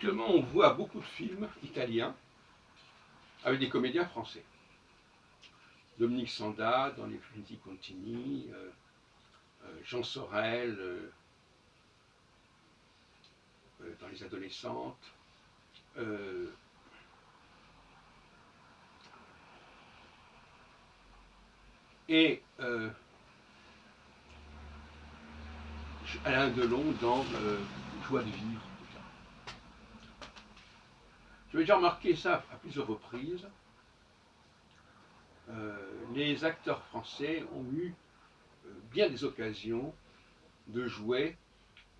Actuellement, on voit beaucoup de films italiens avec des comédiens français. Dominique Sanda dans Les Flussi Contini, Jean Sorel dans Les Adolescentes. Et Alain Delon dans Joie de vivre. J'avais déjà remarqué ça à plusieurs reprises. Les acteurs français ont eu bien des occasions de jouer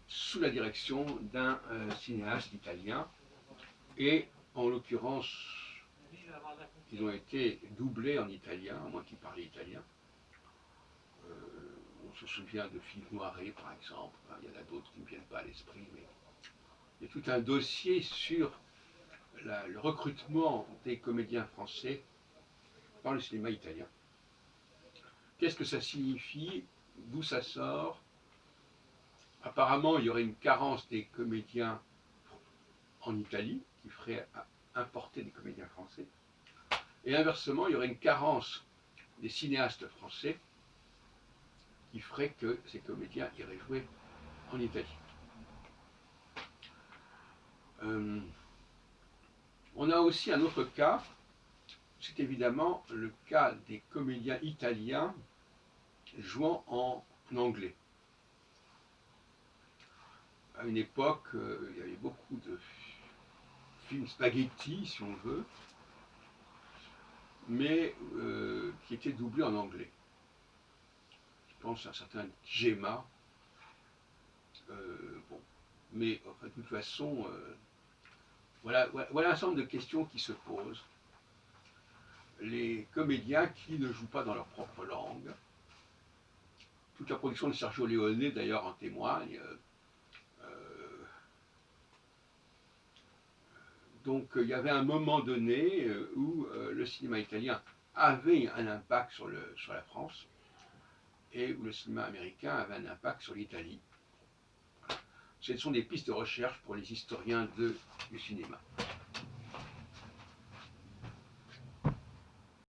sous la direction d'un cinéaste italien, et en l'occurrence, ils ont été doublés en italien, à moins qu'ils parlaient italien. On se souvient de Philippe Noiret, par exemple. Il y en a d'autres qui ne viennent pas à l'esprit, mais il y a tout un dossier sur le recrutement des comédiens français par le cinéma italien. Qu'est-ce que ça signifie? D'où ça sort? Apparemment, il y aurait une carence des comédiens en Italie, qui ferait importer des comédiens français. Et inversement, il y aurait une carence des cinéastes français, qui ferait que ces comédiens iraient jouer en Italie. On a aussi un autre cas, c'est évidemment le cas des comédiens italiens jouant en anglais. À une époque, il y avait beaucoup de films spaghetti, si on veut, mais qui étaient doublés en anglais. Je pense à un certain Gemma. Bon. Mais enfin, de toute façon, voilà un certain nombre de questions qui se posent. Les comédiens qui ne jouent pas dans leur propre langue. Toute la production de Sergio Leone, d'ailleurs, en témoigne. Donc il y avait un moment donné où le cinéma italien avait un impact sur la France, et où le cinéma américain avait un impact sur l'Italie. Ce sont des pistes de recherche pour les historiens du cinéma.